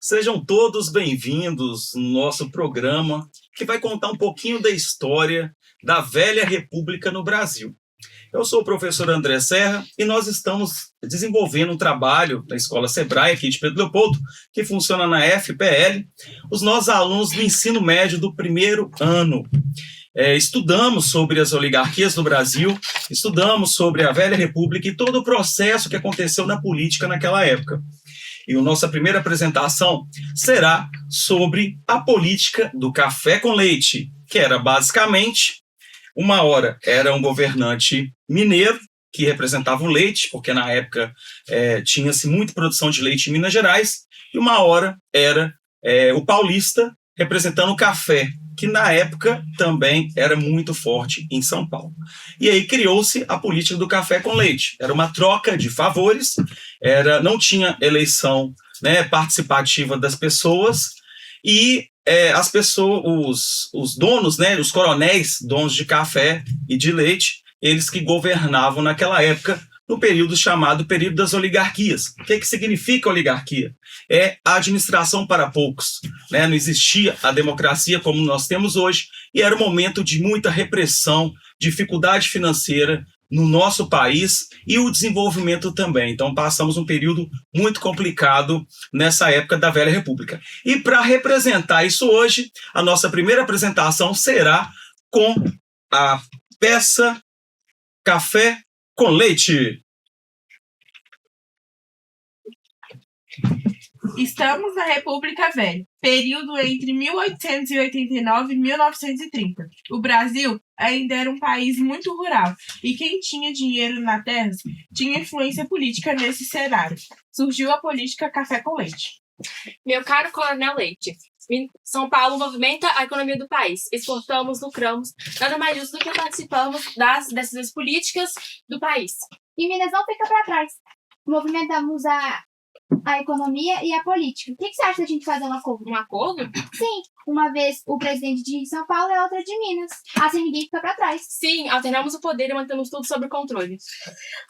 Sejam todos bem-vindos no nosso programa, que vai contar um pouquinho da história da velha República no Brasil. Eu sou o professor André Serra e nós estamos desenvolvendo um trabalho na Escola Sebrae, aqui de Pedro Leopoldo, que funciona na FPL, os nossos alunos do ensino médio do primeiro ano. Estudamos sobre as oligarquias no Brasil, estudamos sobre a velha República e todo o processo que aconteceu na política naquela época. E a nossa primeira apresentação será sobre a política do café com leite, que era basicamente, uma hora era um governante mineiro, que representava o leite, porque na época tinha-se muita produção de leite em Minas Gerais, e uma hora era o paulista representando o café, que na época também era muito forte em São Paulo. E aí criou-se a política do café com leite. Era uma troca de favores, não tinha eleição, participativa das pessoas, e as pessoas, os donos, os coronéis, donos de café e de leite, eles que governavam naquela época, no período chamado período das oligarquias. O que significa oligarquia? É a administração para poucos. Não existia a democracia como nós temos hoje, e era um momento de muita repressão, dificuldade financeira no nosso país e o desenvolvimento também. Então passamos um período muito complicado nessa época da Velha República. E para representar isso hoje, a nossa primeira apresentação será com a peça Café com Leite. Estamos na República Velha, período entre 1889 e 1930. O Brasil ainda era um país muito rural, e quem tinha dinheiro na terra tinha influência política nesse cenário. Surgiu a política café com leite. Meu caro Coronel Leite, São Paulo movimenta a economia do país. Exportamos, lucramos, nada mais justo do que participamos das decisões políticas do país. E Minas não fica para trás. Movimentamos a economia e a política. O que você acha da gente fazer um acordo? Um acordo? Sim, uma vez o presidente de São Paulo e outra de Minas. Assim ninguém fica para trás. Sim, alternamos o poder e mantemos tudo sob controle.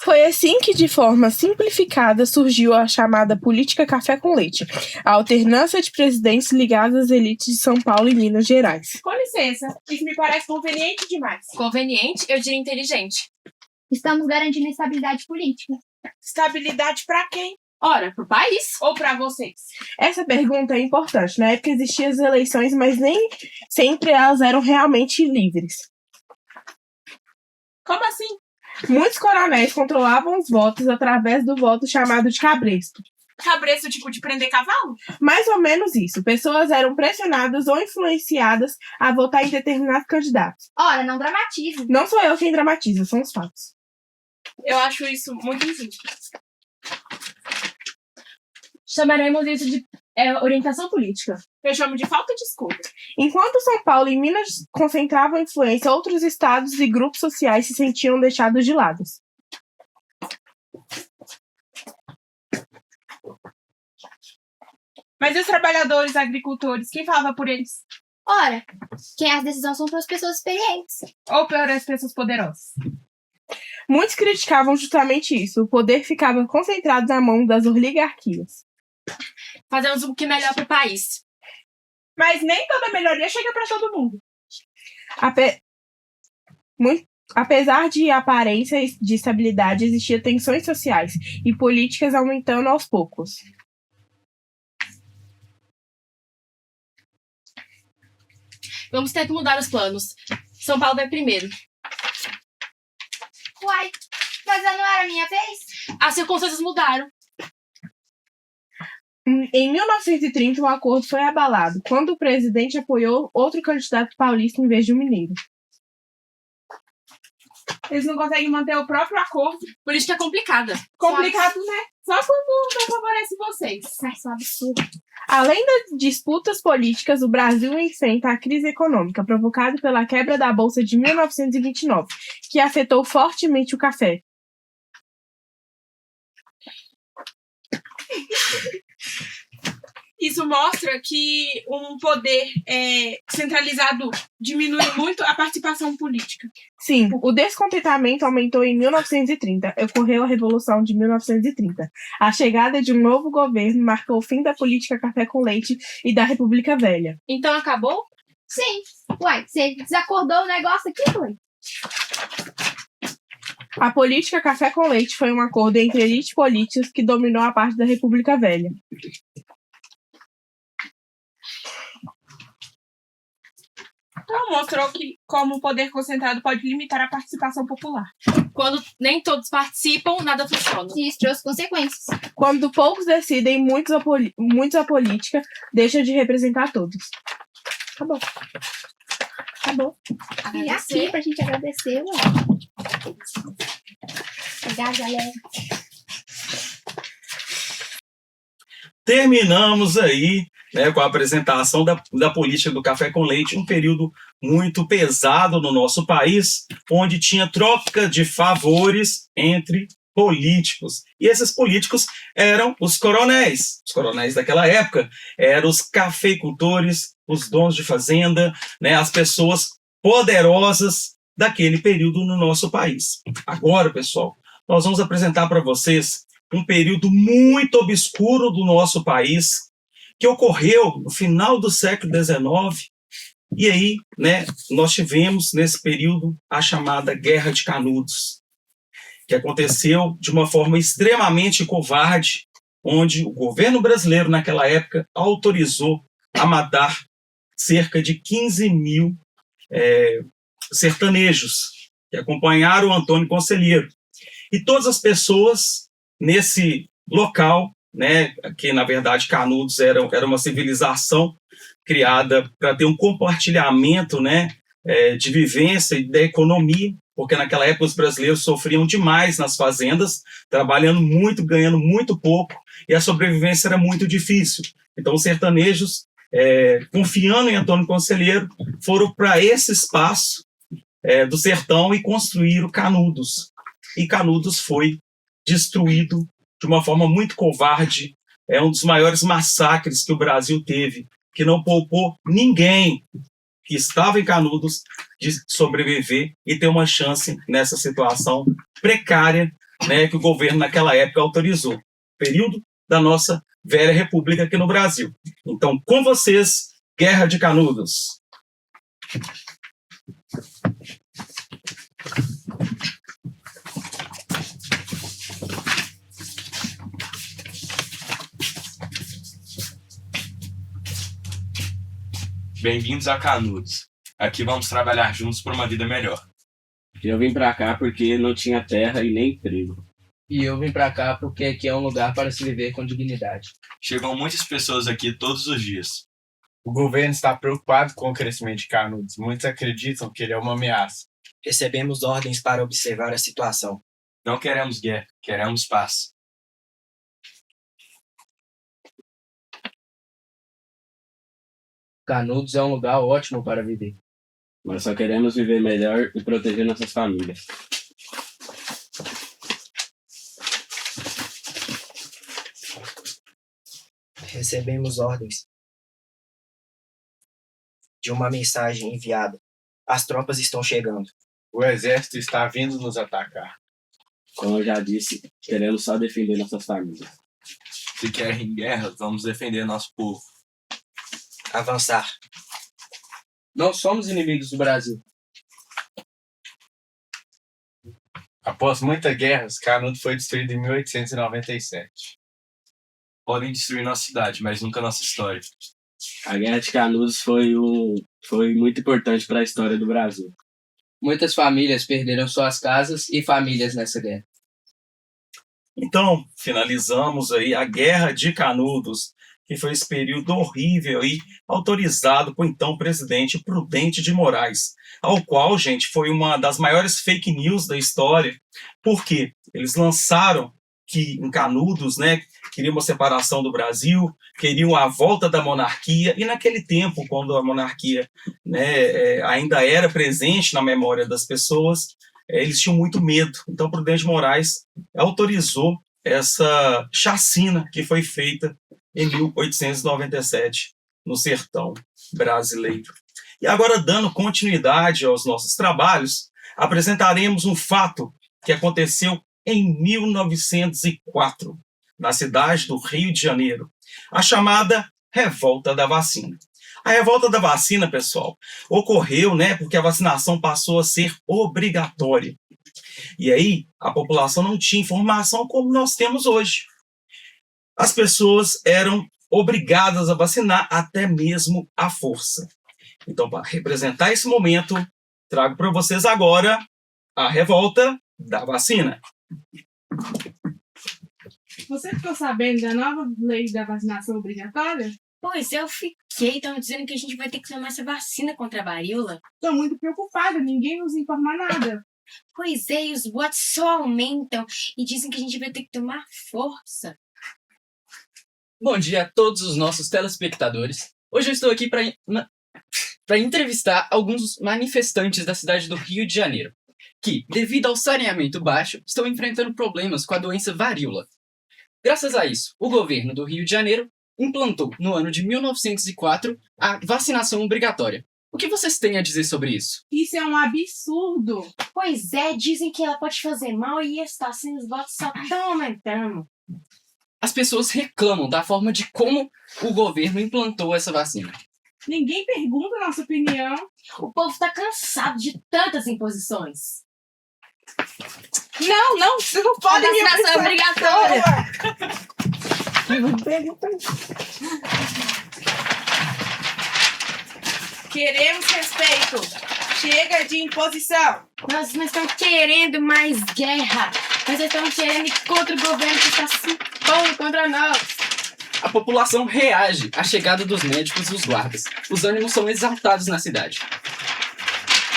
Foi assim que, de forma simplificada, surgiu a chamada política café com leite, a alternância de presidentes ligados às elites de São Paulo e Minas Gerais. Com licença, isso me parece conveniente demais. Conveniente, eu diria inteligente. Estamos garantindo estabilidade política. Estabilidade para quem? Ora, pro país. Ou para vocês? Essa pergunta é importante. Na época existiam as eleições, mas nem sempre elas eram realmente livres. Como assim? Muitos coronéis controlavam os votos através do voto chamado de cabresto. Cabresto, tipo de prender cavalo? Mais ou menos isso. Pessoas eram pressionadas ou influenciadas a votar em determinados candidatos. Ora, não dramatize. Não sou eu quem dramatiza, são os fatos. Eu acho isso muito injusto. Chamaremos isso de orientação política. Eu chamo de falta de escuta. Enquanto São Paulo e Minas concentravam influência, outros estados e grupos sociais se sentiam deixados de lado. Mas e os trabalhadores, agricultores, quem falava por eles? Ora, quem as decisões são para as pessoas experientes. Ou para as pessoas poderosas? Muitos criticavam justamente isso. O poder ficava concentrado na mão das oligarquias. Fazemos o que é melhor pro país. Mas nem toda melhoria chega para todo mundo. Apesar de aparência de estabilidade, existiam tensões sociais e políticas aumentando aos poucos. Vamos ter que mudar os planos. São Paulo vai primeiro. Uai, mas não era a minha vez? As circunstâncias mudaram. Em 1930, o acordo foi abalado, quando o presidente apoiou outro candidato paulista em vez de um mineiro. Eles não conseguem manter o próprio acordo. Política complicada. Complicado, né? Só quando não favorece vocês. Isso é um absurdo. Além das disputas políticas, o Brasil enfrenta a crise econômica provocada pela quebra da Bolsa de 1929, que afetou fortemente o café. Isso mostra que um poder centralizado diminui muito a participação política. Sim, o descontentamento aumentou em 1930. Ocorreu a Revolução de 1930. A chegada de um novo governo marcou o fim da política café com leite e da República Velha. Então acabou? Sim. Uai, você desacordou o negócio aqui, foi? A política café com leite foi um acordo entre elites políticas que dominou a parte da República Velha. Então mostrou que como o poder concentrado pode limitar a participação popular. Quando nem todos participam, nada funciona. E isso trouxe consequências. Quando poucos decidem, muitos a política deixa de representar todos. Acabou. Acabou. E aqui pra gente agradecer, ué. Obrigada, galera. Terminamos aí, né, com a apresentação da política do café com leite, um período muito pesado no nosso país, onde tinha troca de favores entre políticos. E esses políticos eram os coronéis. Os coronéis daquela época eram os cafeicultores, os donos de fazenda, né, as pessoas poderosas daquele período no nosso país. Agora, pessoal, nós vamos apresentar para vocês um período muito obscuro do nosso país, que ocorreu no final do século XIX, e aí, né, nós tivemos nesse período a chamada Guerra de Canudos, que aconteceu de uma forma extremamente covarde, onde o governo brasileiro naquela época autorizou a matar cerca de 15 mil sertanejos que acompanharam o Antônio Conselheiro. E todas as pessoas nesse local, né, que na verdade Canudos era uma civilização criada para ter um compartilhamento, né, de vivência e da economia, porque naquela época os brasileiros sofriam demais nas fazendas, trabalhando muito, ganhando muito pouco, e a sobrevivência era muito difícil. Então os sertanejos, confiando em Antônio Conselheiro, foram para esse espaço do sertão e construíram Canudos. E Canudos foi destruído de uma forma muito covarde. É um dos maiores massacres que o Brasil teve, que não poupou ninguém que estava em Canudos de sobreviver e ter uma chance nessa situação precária, né, que o governo naquela época autorizou. Período da nossa velha república aqui no Brasil. Então, com vocês, Guerra de Canudos. Bem-vindos a Canudos. Aqui vamos trabalhar juntos por uma vida melhor. Eu vim pra cá porque não tinha terra e nem emprego. E eu vim pra cá porque aqui é um lugar para se viver com dignidade. Chegam muitas pessoas aqui todos os dias. O governo está preocupado com o crescimento de Canudos. Muitos acreditam que ele é uma ameaça. Recebemos ordens para observar a situação. Não queremos guerra, queremos paz. Canudos é um lugar ótimo para viver. Nós só queremos viver melhor e proteger nossas famílias. Recebemos ordens de uma mensagem enviada. As tropas estão chegando. O exército está vindo nos atacar. Como eu já disse, queremos só defender nossas famílias. Se querem guerra, vamos defender nosso povo. Avançar. Não somos inimigos do Brasil. Após muitas guerras, Canudos foi destruído em 1897. Podem destruir nossa cidade, mas nunca nossa história. A Guerra de Canudos foi muito importante para a história do Brasil. Muitas famílias perderam suas casas e famílias nessa guerra. Então, finalizamos aí a Guerra de Canudos, que foi esse período horrível aí, autorizado por então presidente Prudente de Moraes, ao qual, gente, foi uma das maiores fake news da história, porque eles lançaram que em Canudos, né, queriam uma separação do Brasil, queriam a volta da monarquia, e naquele tempo, quando a monarquia, né, ainda era presente na memória das pessoas, eles tinham muito medo. Então, Prudente de Moraes autorizou essa chacina que foi feita em 1897, no sertão brasileiro. E agora, dando continuidade aos nossos trabalhos, apresentaremos um fato que aconteceu em 1904, na cidade do Rio de Janeiro, a chamada Revolta da Vacina. A revolta da vacina, pessoal, ocorreu, porque a vacinação passou a ser obrigatória. E aí, a população não tinha informação como nós temos hoje. As pessoas eram obrigadas a vacinar até mesmo à força. Então, para representar esse momento, trago para vocês agora a revolta da vacina. Você ficou sabendo da nova lei da vacinação obrigatória? Pois eu fiquei. Estão dizendo que a gente vai ter que tomar essa vacina contra a varíola. Tô muito preocupada, ninguém nos informa nada. Pois é, e os boatos só aumentam e dizem que a gente vai ter que tomar força. Bom dia a todos os nossos telespectadores. Hoje eu estou aqui para entrevistar alguns manifestantes da cidade do Rio de Janeiro, que, devido ao saneamento baixo, estão enfrentando problemas com a doença varíola. Graças a isso, o governo do Rio de Janeiro implantou, no ano de 1904, a vacinação obrigatória. O que vocês têm a dizer sobre isso? Isso é um absurdo. Pois é, dizem que ela pode fazer mal e está assim, os boatos só estão aumentando. As pessoas reclamam da forma de como o governo implantou essa vacina. Ninguém pergunta a nossa opinião. O povo está cansado de tantas imposições. Não, vocês não podem me vacinação obrigatória. Queremos respeito. Chega de imposição. Nós não estamos querendo mais guerra. Nós estamos querendo ir contra o governo que está se pondo contra nós. A população reage à chegada dos médicos e dos guardas. Os ânimos são exaltados na cidade.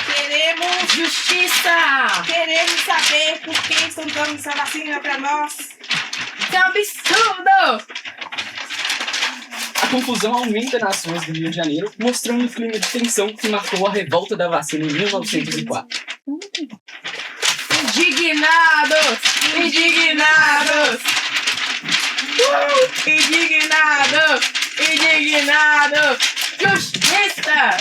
Queremos justiça. Queremos saber por que estão dando essa vacina para nós. É um absurdo. A confusão aumenta nas ruas do Rio de Janeiro, mostrando o clima de tensão que marcou a revolta da vacina em 1904. Indignados! Indignados! Indignados! Indignados! Justiça!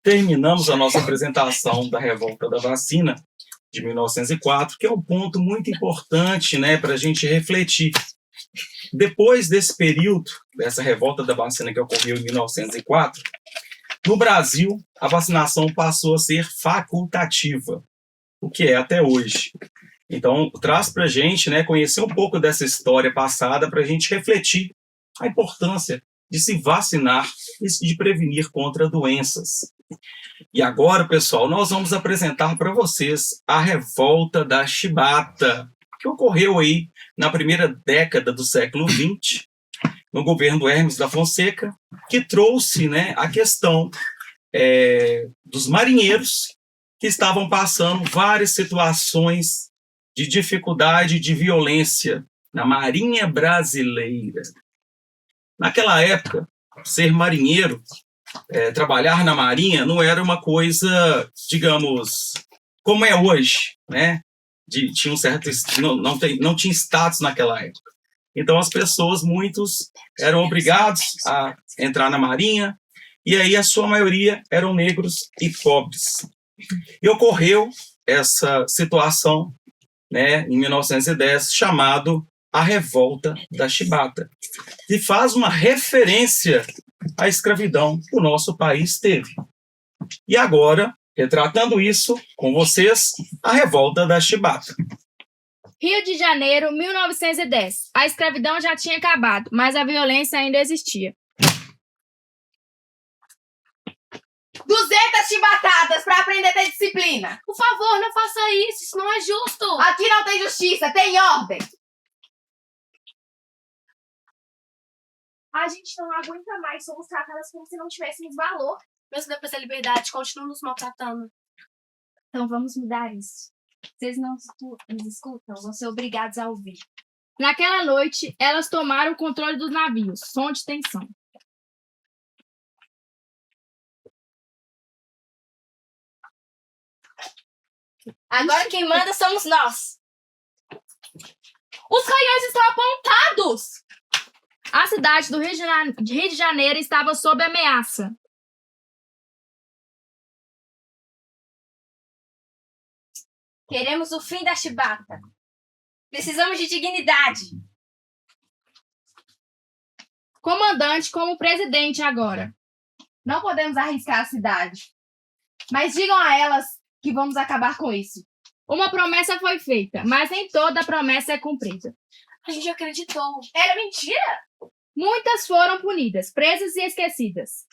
Terminamos a nossa apresentação da revolta da vacina de 1904, que é um ponto muito importante, para a gente refletir. Depois desse período, dessa revolta da vacina que ocorreu em 1904, no Brasil, a vacinação passou a ser facultativa, o que é até hoje. Então, traz para a gente conhecer um pouco dessa história passada, para a gente refletir a importância de se vacinar e de prevenir contra doenças. E agora, pessoal, nós vamos apresentar para vocês a revolta da chibata, que ocorreu aí na primeira década do século XX, no governo do Hermes da Fonseca, que trouxe a questão dos marinheiros que estavam passando várias situações de dificuldade e de violência na Marinha Brasileira. Naquela época, ser marinheiro, trabalhar na Marinha, não era uma coisa, digamos, como é hoje, tinha um certo, não tinha status naquela época. Então as pessoas, muitos, eram obrigados a entrar na Marinha, e aí a sua maioria eram negros e pobres. E ocorreu essa situação, em 1910, chamado a Revolta da Chibata, que faz uma referência à escravidão que o nosso país teve. E agora, retratando isso com vocês, a Revolta da Chibata. Rio de Janeiro, 1910. A escravidão já tinha acabado, mas a violência ainda existia. 200 chibatadas pra aprender a ter disciplina. Por favor, não faça isso não é justo. Aqui não tem justiça, tem ordem. A gente não aguenta mais, somos tratadas como se não tivéssemos valor. Mesmo depois da liberdade, continuam nos maltratando. Então vamos mudar isso. Vocês não nos escutam, vão ser obrigados a ouvir. Naquela noite, elas tomaram o controle dos navios. Som de tensão. Agora quem manda somos nós. Os canhões estão apontados! A cidade do Rio de Janeiro estava sob ameaça. Queremos o fim da chibata. Precisamos de dignidade. Comandante, como presidente agora. Não podemos arriscar a cidade. Mas digam a elas que vamos acabar com isso. Uma promessa foi feita, mas nem toda a promessa é cumprida. A gente acreditou. Era mentira? Muitas foram punidas, presas e esquecidas.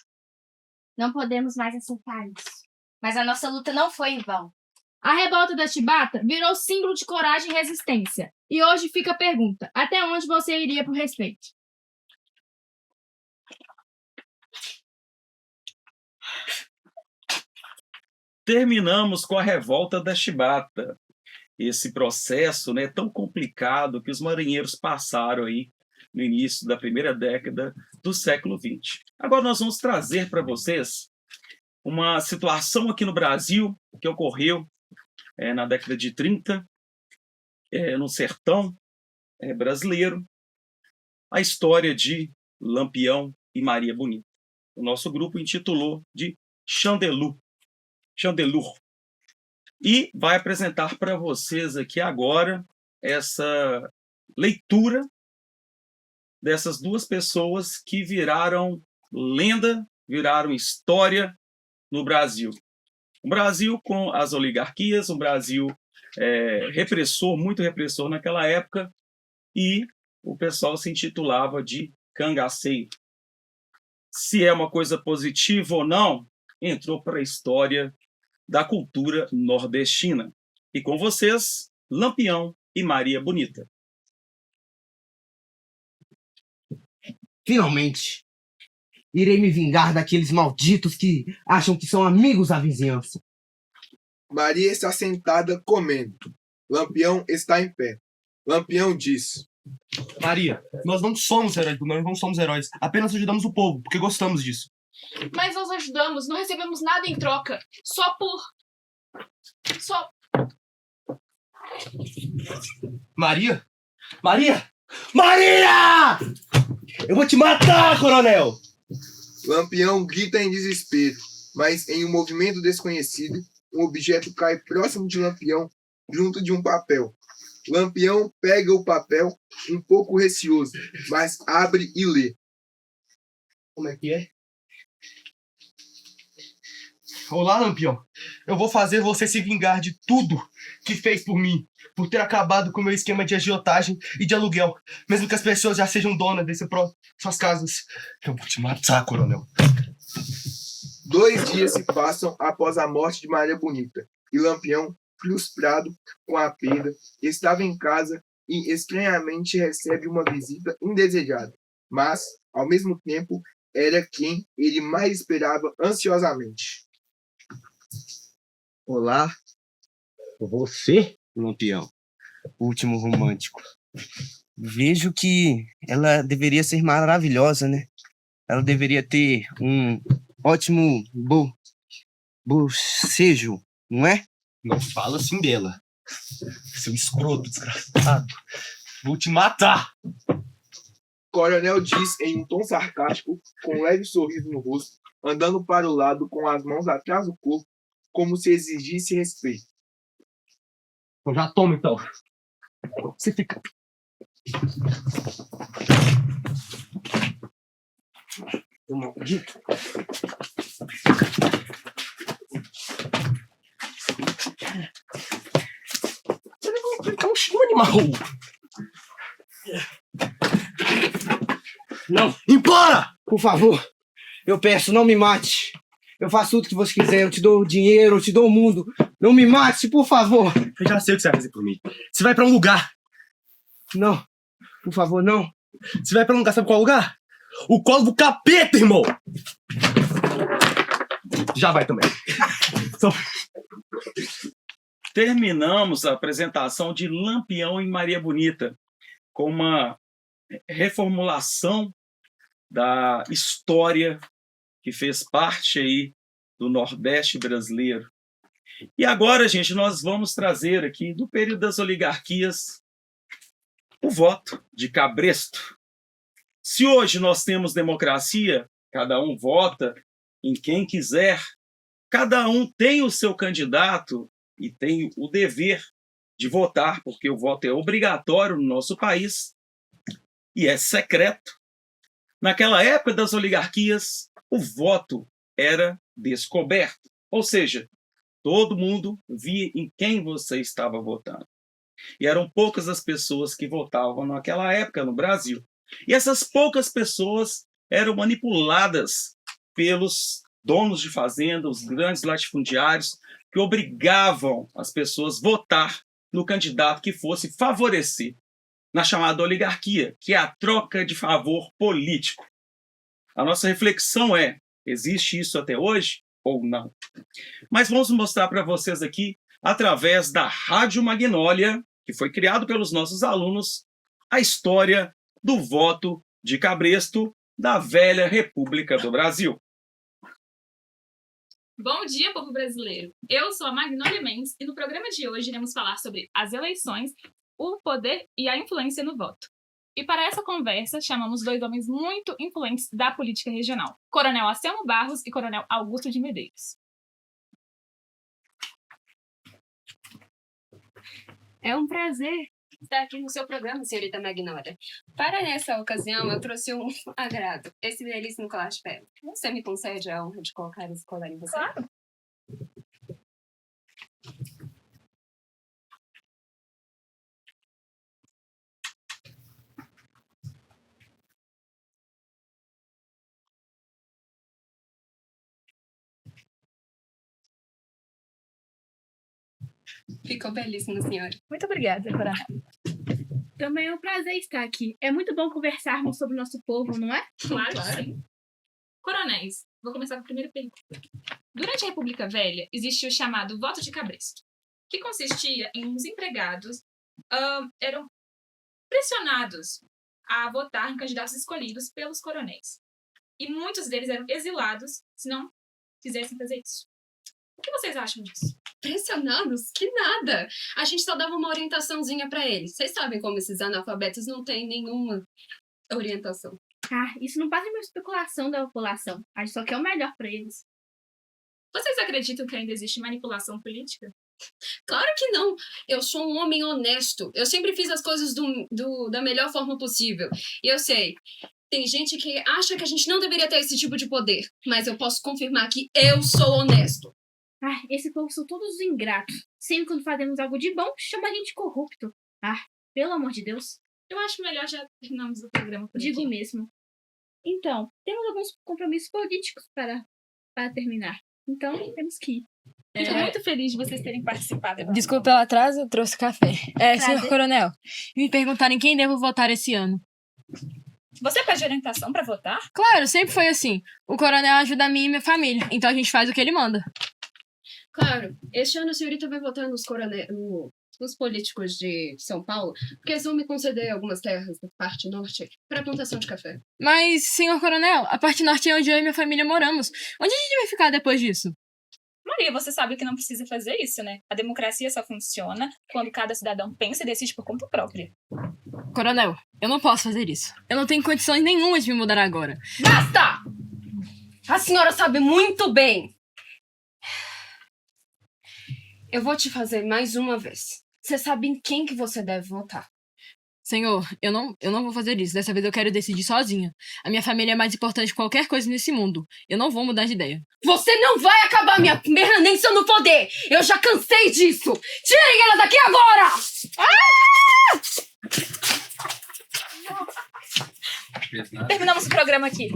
Não podemos mais aceitar isso. Mas a nossa luta não foi em vão. A revolta da Chibata virou símbolo de coragem e resistência. E hoje fica a pergunta: até onde você iria por respeito? Terminamos com a revolta da Chibata. Esse processo, né, tão complicado que os marinheiros passaram aí no início da primeira década do século XX. Agora nós vamos trazer para vocês uma situação aqui no Brasil que ocorreu na década de 30, no sertão brasileiro, a história de Lampião e Maria Bonita. O nosso grupo intitulou de Chandelur. E vai apresentar para vocês aqui agora essa leitura dessas duas pessoas que viraram lenda, viraram história no Brasil. Um Brasil com as oligarquias, um Brasil repressor, muito repressor naquela época, e o pessoal se intitulava de cangaceiro. Se é uma coisa positiva ou não, entrou para a história da cultura nordestina. E com vocês, Lampião e Maria Bonita. Finalmente, irei me vingar daqueles malditos que acham que são amigos da vizinhança. Maria está sentada comendo. Lampião está em pé. Lampião diz: Maria, nós não somos heróis, apenas ajudamos o povo, porque gostamos disso. Mas nós ajudamos, não recebemos nada em troca. Só. Maria! Eu vou te matar, coronel! Lampião grita em desespero, mas em um movimento desconhecido, um objeto cai próximo de Lampião, junto de um papel. Lampião pega o papel, um pouco receoso, mas abre e lê. Como é que é? Olá, Lampião. Eu vou fazer você se vingar de tudo que fez por mim, por ter acabado com o meu esquema de agiotagem e de aluguel, mesmo que as pessoas já sejam donas suas casas. Eu vou te matar, coronel. 2 dias se passam após a morte de Maria Bonita, e Lampião, frustrado com a perda, estava em casa e estranhamente recebe uma visita indesejada, mas, ao mesmo tempo, era quem ele mais esperava ansiosamente. Olá, você, Lampião, último romântico. Vejo que ela deveria ser maravilhosa, né? Ela deveria ter um ótimo bocejo, não é? Não fala assim dela. Seu escroto desgraçado. Vou te matar! Coronel diz em um tom sarcástico, com um leve sorriso no rosto, andando para o lado com as mãos atrás do corpo, como se exigisse respeito. Eu já tomo, então. Você fica... Eu maldito. É um animal. Não, implora! Por favor, eu peço, não me mate. Eu faço tudo que você quiser, eu te dou o dinheiro, eu te dou o mundo. Não me mate, por favor. Eu já sei o que você vai fazer por mim. Você vai pra um lugar. Não, por favor, não. Você vai pra um lugar, sabe qual lugar? O colo do capeta, irmão! Já vai também. Terminamos a apresentação de Lampião e Maria Bonita com uma reformulação da história que fez parte aí do Nordeste brasileiro. E agora, gente, nós vamos trazer aqui, do período das oligarquias, o voto de cabresto. Se hoje nós temos democracia, cada um vota em quem quiser, cada um tem o seu candidato e tem o dever de votar, porque o voto é obrigatório no nosso país e é secreto. Naquela época das oligarquias, o voto era descoberto, ou seja, todo mundo via em quem você estava votando. E eram poucas as pessoas que votavam naquela época no Brasil. E essas poucas pessoas eram manipuladas pelos donos de fazenda, os grandes latifundiários, que obrigavam as pessoas a votar no candidato que fosse favorecer na chamada oligarquia, que é a troca de favor político. A nossa reflexão é: existe isso até hoje ou não? Mas vamos mostrar para vocês aqui, através da Rádio Magnólia, que foi criado pelos nossos alunos, a história do voto de cabresto da velha República do Brasil. Bom dia, povo brasileiro! Eu sou a Magnólia Mendes e no programa de hoje iremos falar sobre as eleições, o poder e a influência no voto. E para essa conversa, chamamos dois homens muito influentes da política regional, Coronel Anselmo Barros e Coronel Augusto de Medeiros. É um prazer estar aqui no seu programa, senhorita Magnólia. Para nessa ocasião, eu trouxe um agrado, esse belíssimo colar de pedra. Você me concede a honra de colocar esse colar em você? Claro. Ficou belíssimo, senhora. Muito obrigada, Coronel. Também é um prazer estar aqui. É muito bom conversarmos sobre o nosso povo, não é? Claro, sim. Coronéis, vou começar com a primeira pergunta. Durante a República Velha, existia o chamado voto de cabresto, que consistia em os empregados eram pressionados a votar em candidatos escolhidos pelos coronéis. E muitos deles eram exilados se não quisessem fazer isso. O que vocês acham disso? Pressionados? Que nada! A gente só dava uma orientaçãozinha pra eles. Vocês sabem como esses analfabetos não têm nenhuma orientação. Ah, isso não passa de uma especulação da população. A gente só quer o melhor pra eles. Vocês acreditam que ainda existe manipulação política? Claro que não! Eu sou um homem honesto. Eu sempre fiz as coisas da melhor forma possível. E eu sei, tem gente que acha que a gente não deveria ter esse tipo de poder. Mas eu posso confirmar que eu sou honesto. Ah, esse povo são todos ingratos. Sempre quando fazemos algo de bom, chama a gente de corrupto. Ah, pelo amor de Deus. Eu acho melhor já terminarmos o programa por Digo aqui. mesmo. Então, temos alguns compromissos políticos para terminar. Então, temos que ir. Fico muito feliz de vocês terem participado. Desculpa pelo atraso, eu trouxe café. Senhor Prazer. Coronel, me perguntaram em quem devo votar esse ano. Você pede orientação para votar? Claro, sempre foi assim. O coronel ajuda a mim e minha família, então a gente faz o que ele manda. Claro, este ano a senhorita vai votar nos políticos de São Paulo, porque eles vão me conceder algumas terras da parte norte para plantação de café. Mas, senhor coronel, a parte norte é onde eu e minha família moramos. Onde a gente vai ficar depois disso? Maria, você sabe que não precisa fazer isso, né? A democracia só funciona quando cada cidadão pensa e decide por conta própria. Coronel, eu não posso fazer isso. Eu não tenho condições nenhuma de me mudar agora. Basta! A senhora sabe muito bem. Eu vou te fazer mais uma vez. Você sabe em quem que você deve votar. Senhor, eu não vou fazer isso. Dessa vez eu quero decidir sozinha. A minha família é mais importante que qualquer coisa nesse mundo. Eu não vou mudar de ideia. Você não vai acabar minha permanência no poder! Eu já cansei disso! Tirem ela daqui agora! Terminamos o programa aqui.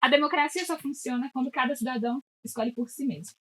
A democracia só funciona quando cada cidadão escolhe por si mesmo.